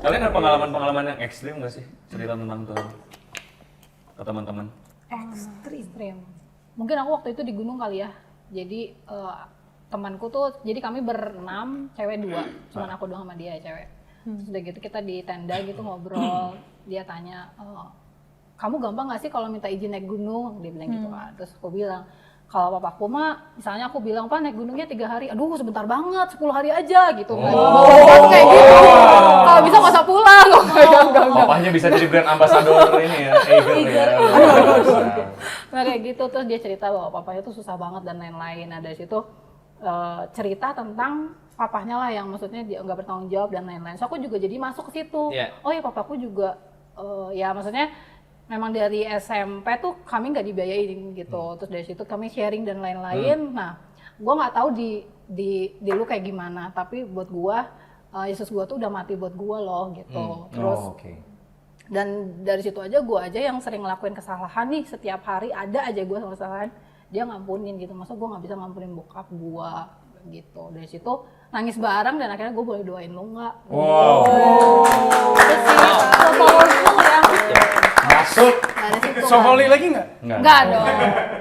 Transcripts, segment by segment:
Kalian ada pengalaman-pengalaman yang ekstrim nggak sih cerita tentang tuh ke teman-teman? Ekstrim. Mungkin aku waktu itu di gunung kali ya. Jadi temanku tuh, jadi kami berenam, cewek 2, cuman aku doang sama dia cewek. Terus udah gitu kita di tenda gitu ngobrol. Dia tanya, kamu gampang nggak sih kalau minta izin naik gunung? Dia bilang gitu kan. Terus aku bilang, kalau papaku mah, misalnya aku bilang, Pak naik gunungnya 3 hari, aduh sebentar banget, 10 hari aja gitu kan. Kayak gitu, kalau bisa nggak usah pulang. Papahnya bisa jadi brand ambassador ini ya, Eiger ya. Nah kayak gitu, terus dia cerita bahwa papanya tuh susah banget dan lain-lain. Nah dari situ cerita tentang papahnya lah yang maksudnya dia nggak bertanggung jawab dan lain-lain. So aku juga jadi masuk ke situ. Oh ya papaku juga, ya maksudnya memang dari SMP tuh kami nggak dibiayain gitu. Terus dari situ kami sharing dan lain-lain. Nah, gue nggak tahu di lu kayak gimana. Tapi buat gue, Yesus gue tuh udah mati buat gue loh gitu. Terus dan dari situ aja gue aja yang sering ngelakuin kesalahan nih, setiap hari ada aja gue sama kesalahan. Dia ngampunin gitu. Masa gue nggak bisa ngampunin bokap gue gitu. Dari situ nangis bareng dan akhirnya gue boleh doain lu nggak. Terus sih powerful ya. Masuk. So holy lagi nggak? Enggak dong.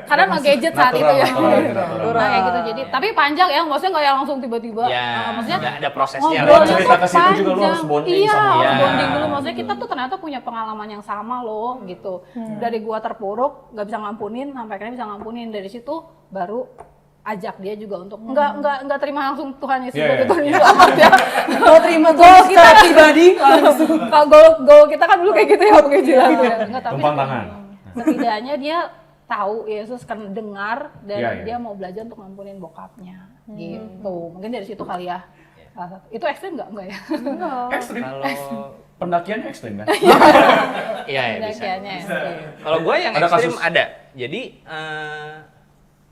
Karena no gadget saat itu ya. Natural. Nah kayak gitu. Jadi tapi panjang ya, maksudnya nggak yang langsung tiba-tiba. Maksudnya ada prosesnya. Ngobrolnya cerita tuh ke situ juga lu harus bonding iya, sama harus dia. bonding dulu. Maksudnya kita tuh ternyata punya pengalaman yang sama loh gitu. Dari gua terpuruk, nggak bisa ngampunin, sampai akhirnya bisa ngampunin. Dari situ baru ajak dia juga untuk nggak terima langsung Tuhan Yesus sebagai Tuhan Yesus amat ya. Kalau terima goal kita pribadi Kalau goal kita kan dulu kayak gitu ya, pakai jilat ya. Enggak, tapi Tumpang tangan. setidaknya dia tahu Yesus kan dengar dan Iya. dia mau belajar untuk ngampunin bokapnya gitu. Mungkin dari situ kali ya. Salah satu. Itu ekstrim nggak ya? Ekstrim. Kalau Pendakiannya ekstrim kan? iya ya bisa. Pendakiannya ekstrim. Kalau gue yang Ada ekstrim kasus? ada. Jadi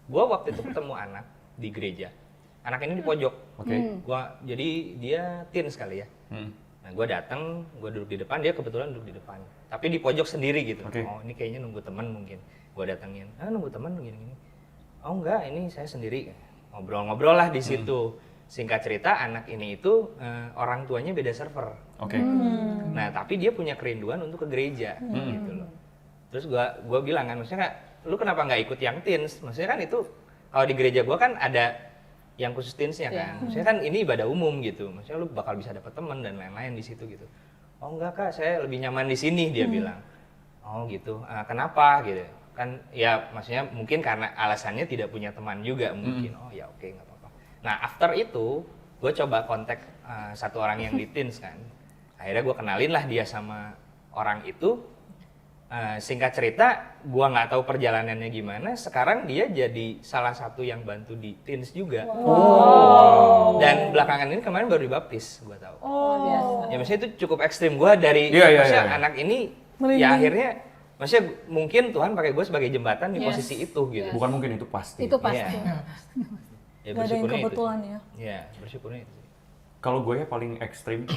gue waktu itu ketemu anak di gereja. Anak ini di pojok. Oke. Jadi dia teen sekali ya. Nah gue datang, gue duduk di depan, dia kebetulan duduk di depan. Tapi di pojok sendiri gitu. Oke. Oh ini kayaknya nunggu teman mungkin. Gue datengin, nunggu teman gini-gini. Oh enggak, ini saya sendiri. Ngobrol-ngobrol lah di situ. Singkat cerita, anak ini itu orang tuanya beda server. Oke. Nah tapi dia punya kerinduan untuk ke gereja gitu loh. Terus gue bilang kan, maksudnya lu kenapa nggak ikut yang teens? Maksudnya kan itu kalau di gereja gue kan ada yang khusus teensnya kan. Maksudnya kan ini ibadah umum gitu. Maksudnya lu bakal bisa dapet teman dan lain-lain di situ gitu. Oh enggak kak, saya lebih nyaman di sini dia bilang. Oh gitu. Kenapa gitu? Kan ya maksudnya mungkin karena alasannya tidak punya teman juga mungkin. Oh ya oke nggak apa-apa. Nah after itu gue coba kontak satu orang yang di teens kan. Akhirnya gue kenalin lah dia sama orang itu. Singkat cerita, gua nggak tahu perjalanannya gimana. Sekarang dia jadi salah satu yang bantu di teens juga. Dan belakangan ini kemarin baru dibaptis, gua tahu. Biasa. Ya maksudnya itu cukup ekstrim. Gua dari maksudnya anak ini ya akhirnya, maksudnya mungkin Tuhan pakai gua sebagai jembatan di posisi itu gitu. Bukan mungkin, itu pasti. Itu pasti. Ya nggak ada yang bersyukurnya itu. kebetulan ya. Ya bersyukurnya itu. Kalau gue ya paling ekstrim,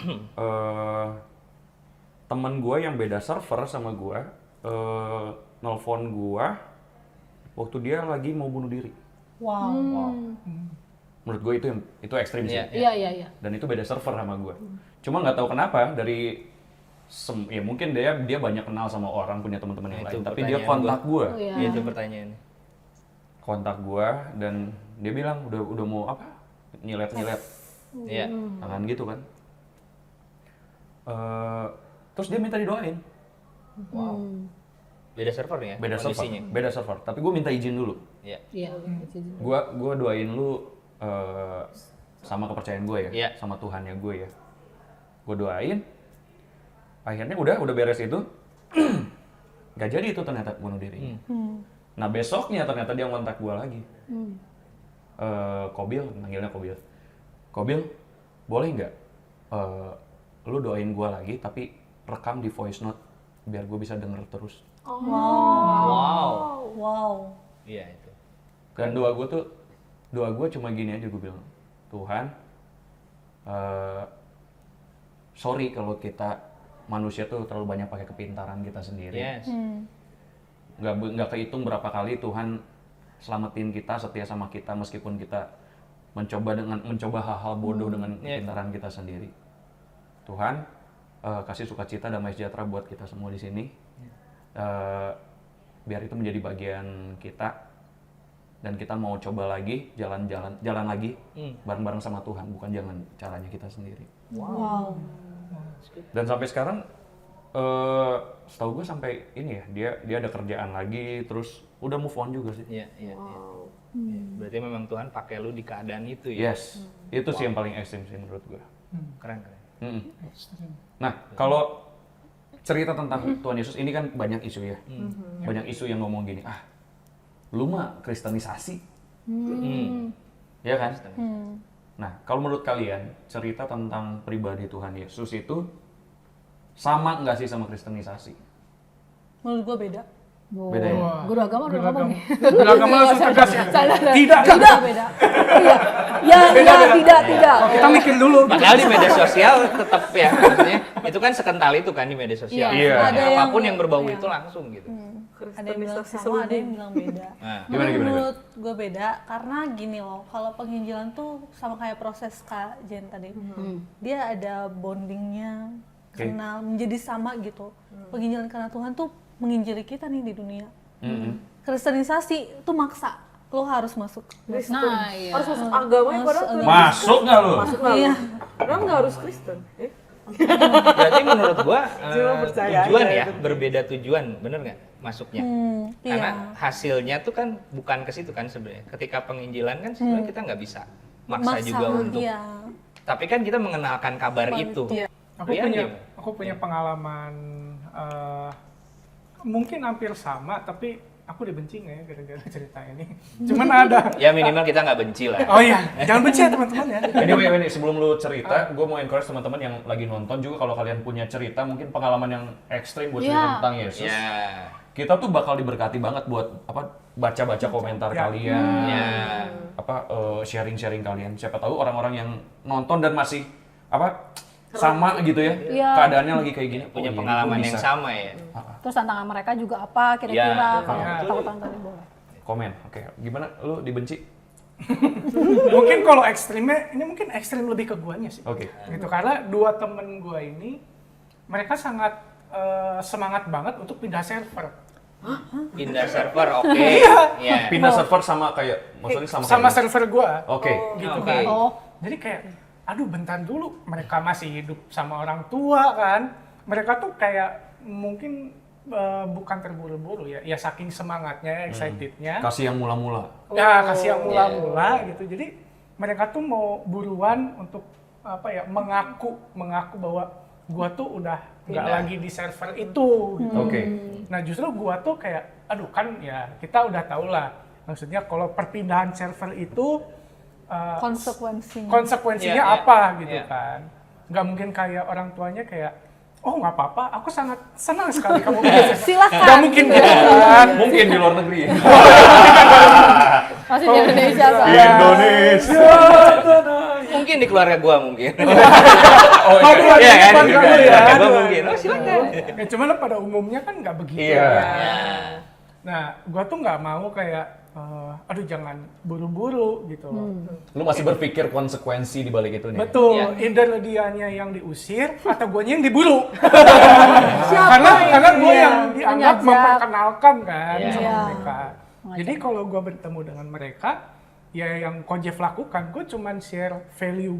temen gue yang beda server sama gue, nelfon gue waktu dia lagi mau bunuh diri. Wow. Menurut gue itu ekstrim sih. Iya. Dan itu beda server sama gue. Cuma nggak tahu kenapa dari ya mungkin dia banyak kenal sama orang, punya teman-teman yang lain. Tapi dia kontak gue. Itu pertanyaannya. Kontak gue dan dia bilang udah mau apa? Nyilet. Iya. Tangan gitu kan. Terus dia minta didoain. Wow. Beda server nih ya? Beda server. Tapi gue minta izin dulu. Iya. Gue doain lu sama kepercayaan gue ya, Iya. sama Tuhannya gue ya. Gue doain. Akhirnya udah beres itu. Gak jadi itu ternyata bunuh diri. Nah besoknya ternyata dia ngontak gue lagi. Kobil, manggilnya Kobil. Kobil, boleh nggak lu doain gue lagi tapi rekam di voice note biar gue bisa denger terus. Wow. Iya itu. Dan doa gue cuma gini aja, gue bilang, Tuhan, sorry kalau kita manusia tuh terlalu banyak pakai kepintaran kita sendiri. Yes. Nggak kehitung berapa kali Tuhan selamatin kita, setia sama kita meskipun kita mencoba hal-hal bodoh dengan kepintaran kita sendiri. Tuhan, kasih sukacita, damai sejahtera buat kita semua di sini. Biar itu menjadi bagian kita, dan kita mau coba lagi jalan lagi bareng-bareng sama Tuhan, bukan jangan caranya kita sendiri. Wow. Dan sampai sekarang setahu gue sampai ini ya, dia ada kerjaan lagi, terus udah move on juga sih. Iya. Berarti memang Tuhan pakai lu di keadaan itu ya. Yes, itu sih yang paling ekstrim sih menurut gue. Keren. Nah, kalau cerita tentang Tuhan Yesus ini kan banyak isu ya. Banyak isu yang ngomong gini, lu mah kristenisasi. Ya kan? Nah, kalau menurut kalian, cerita tentang pribadi Tuhan Yesus itu sama nggak sih sama kristenisasi? Menurut gue beda. Beda ya? Guru agama udah ngomong nih. Guru agama langsung tegas ya. Tidak beda. Iya. Tidak. Kita mikir dulu. Padahal di media sosial tetap ya, maksudnya itu kan sekental itu kan di media sosial. Iya. Ada Apapun yang berbau iya. itu langsung gitu. Ada yang bilang sama, ada yang bilang beda. Nah, Gimana? Menurut gue beda karena gini loh, kalau penginjilan tuh sama kayak proses Kak Jen tadi. Dia ada bondingnya, kenal, menjadi sama gitu. Penginjilan karena Tuhan tuh menginjili kita nih di dunia. Kristenisasi tuh maksa, lo harus masuk. Nah, iya. Harus masuk agamanya padahal tuh Masuk nggak lu? masuk nggak? Iya. Padahal nggak harus Kristen. berarti menurut gua Cuma percaya tujuan aja ya, gitu. berbeda tujuan, bener nggak masuknya? Karena Iya. hasilnya tuh kan bukan ke situ kan sebenarnya. Ketika penginjilan kan sebenarnya kita nggak bisa maksa juga untuk. Iya. Tapi kan kita mengenalkan kabar itu. Iya. Aku punya pengalaman mungkin hampir sama, tapi aku dibenci nggak ya gara-gara cerita ini. Cuman ada. Ya minimal kita nggak benci lah. Oh iya, jangan benci ya teman-teman ya. Anyway, sebelum lu cerita, gue mau encourage teman-teman yang lagi nonton juga, kalau kalian punya cerita, mungkin pengalaman yang ekstrim buat cerita Iya. tentang Yesus. Ya. Kita tuh bakal diberkati banget buat baca-baca komentar kalian, sharing-sharing kalian. Siapa tahu orang-orang yang nonton dan masih sama gitu ya, Iya. keadaannya lagi kayak gini, Punya oh iya, pengalaman gua yang bisa. sama ya. Terus tantangan mereka juga apa kira-kira? Iya. Kalau Iya. ketakutan tadi boleh. Komen, oke. Gimana lu dibenci? Mungkin kalau ekstrimnya, ini mungkin ekstrim lebih ke guanya sih. Oke. Gitu, karena dua temen gua ini, mereka sangat semangat banget untuk pindah server. Pindah server, oke. Iya. Pindah server sama kayak, maksudnya sama Sama kayak server gua. Oke. Gitu Oke. kan. Oh, Jadi kayak, aduh bentar dulu, mereka masih hidup sama orang tua kan. Mereka tuh kayak mungkin bukan terburu-buru ya saking semangatnya, excitednya. kasih yang mula-mula. Ya kasih yang mula-mula gitu. Jadi mereka tuh mau buruan untuk mengaku bahwa gua tuh udah nggak lagi di server itu. Gitu. Oke. Nah justru gua tuh kayak, aduh kan ya kita udah tau lah. Maksudnya kalau perpindahan server itu konsekuensinya Iya, apa gitu iya. kan. Nggak mungkin kayak orang tuanya kayak, oh nggak apa-apa, aku sangat senang sekali kamu pindah server. Silakan. Nggak mungkin gitu kan. Mungkin di luar negeri. masih di Indonesia soalnya. Iya. Indonesia. Mungkin di keluarga gua mungkin. Oh, Iya kan? depan Di kamu ya. keluarga gua mungkin. Oh, silakan. Ya, cuman pada umumnya kan nggak begitu. Iya. Kan? Nah, gua tuh nggak mau kayak, aduh jangan buru-buru gitu loh. Lu masih berpikir konsekuensi di balik itu nih. Betul, either dianya yang diusir atau guanya yang diburu. Siapa karena gue iya. yang dianggap Mengajak. memperkenalkan kan Iya. sama mereka. Jadi kalau gue bertemu dengan mereka, ya yang Kojef lakukan, gue cuman share value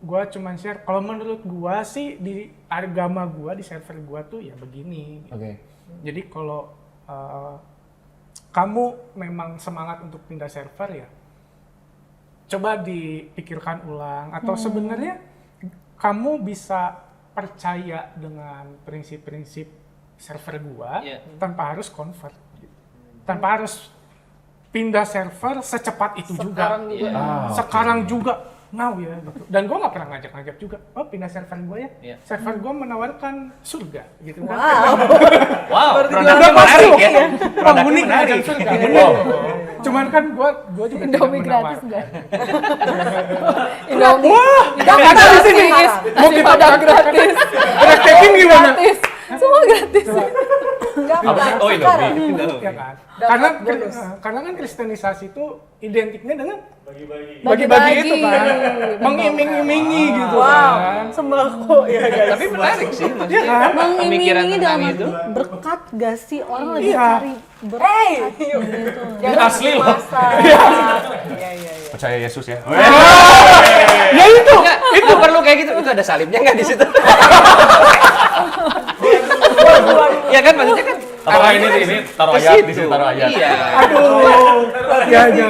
gue cuman share. Kalau menurut gue sih di agama gue, di server gue tuh ya begini. Oke. Jadi kalau kamu memang semangat untuk pindah server ya, coba dipikirkan ulang. Atau sebenarnya kamu bisa percaya dengan prinsip-prinsip server gua tanpa harus convert, gitu. Tanpa harus pindah server secepat itu juga. Sekarang juga. Now ya gitu. Dan gue nggak pernah ngajak-ngajak juga, oh pindah server gue ya. Iya. Server gue menawarkan surga gitu kan. Wow, Udah produknya masuk menarik ya. penghuni kerajaan surga. Bener. Cuman kan gue juga tidak Indomie gratis menawarkan. enggak? Indomie. Wah, Indomie kita di sini. gratis. Mau Nasi kita padang gratis. Breathtaking gimana? Gratis. Semua gratis. Enggak Apa sih? Oh, sekarang. Indomie. Ya kan? Dapat bonus. Karena kan kristenisasi itu identiknya dengan Bagi-bagi. bagi-bagi itu kan, mengiming-imingi gitu Wow, kan. sembako ya guys. Tapi menarik sih Iya maksudnya. kan? Pemikiran Mengiming-imingi tentang dalam itu. arti berkat gak sih orang lagi Iya. cari berkat Hey, gitu. Ini asli loh. Iya, iya, iya. Percaya Yesus ya. Ya itu. Enggak, itu perlu kayak gitu. Itu ada salibnya nggak di situ? Ya kan maksudnya kan. Taruh ini taruh ke ayat di situ. sini taruh ayat. Iya. Aduh. Ya, ya.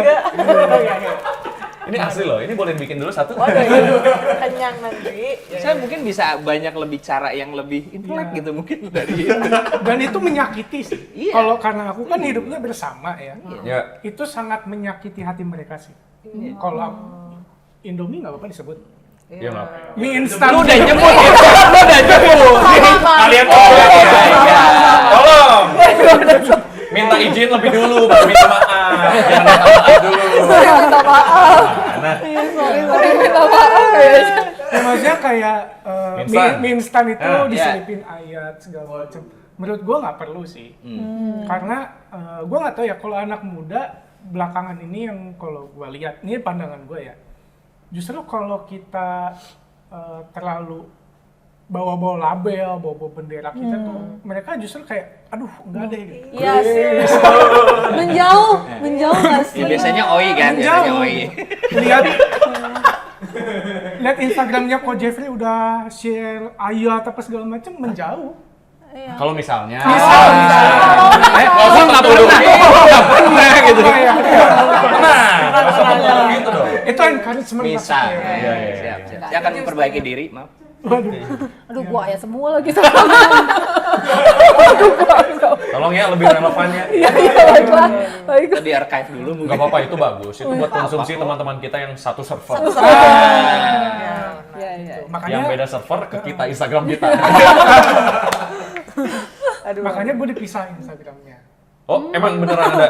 Ini asli loh. Ini boleh bikin dulu satu. Waduh, itu kenyang nanti. Saya mungkin bisa banyak lebih cara yang lebih intelek gitu mungkin dari itu. Dan itu menyakiti sih. Iya. Kalau karena aku kan hidupnya bersama ya. Ya. Itu sangat menyakiti hati mereka sih. Kalau Indomie nggak apa-apa disebut. Iya nggak? Mie instan. Lu udah nyebut ya? Lu udah nyebut. Kalian tolong. Minta izin lebih dulu, baru minta maaf. Jangan minta maaf dulu. Minta maaf. Nah, Sorry, minta maaf. Ya, maksudnya kayak Mie instan. mie instan itu Ah, diselipin ayat segala macam. Menurut gua nggak perlu sih. Karena gua nggak tahu ya kalau anak muda belakangan ini yang kalau gua lihat, ini pandangan gua ya. Justru kalau kita terlalu bawa-bawa label, bawa-bawa bendera kita tuh, mereka justru kayak, aduh enggak deh gitu. Iya sih. Menjauh gak sih? Ya, biasanya OI kan, biasanya Menjauh. OI. Lihat Instagramnya Ko Jeffrey udah share ayat apa segala macam, menjauh. kalau misalnya. Nggak pernah. Nggak pernah gitu. Tenang, nggak usah ngomong gitu dong. Itu encouragement Bisa. maksudnya. Iya, iya, Siap, siap. Saya akan memperbaiki diri, maaf. Aduh, gua ayat semua lagi. Tolong ya lebih relevan ya. Baiklah. Kita di archive dulu Nggak mungkin. apa-apa itu bagus. Itu buat konsumsi teman-teman kita yang satu server. Iya, iya. Makanya Yang beda server ke kita Instagram kita. Aduh. makanya gue dipisah Instagramnya. Oh, emang beneran ada?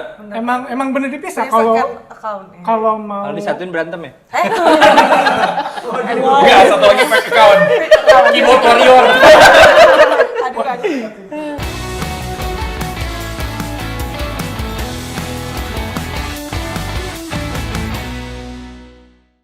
Emang bener dipisah Kalau kalau account ya. kalau mau Kalau disatuin berantem ya? Enggak, satu lagi fake account. Keyboard warrior.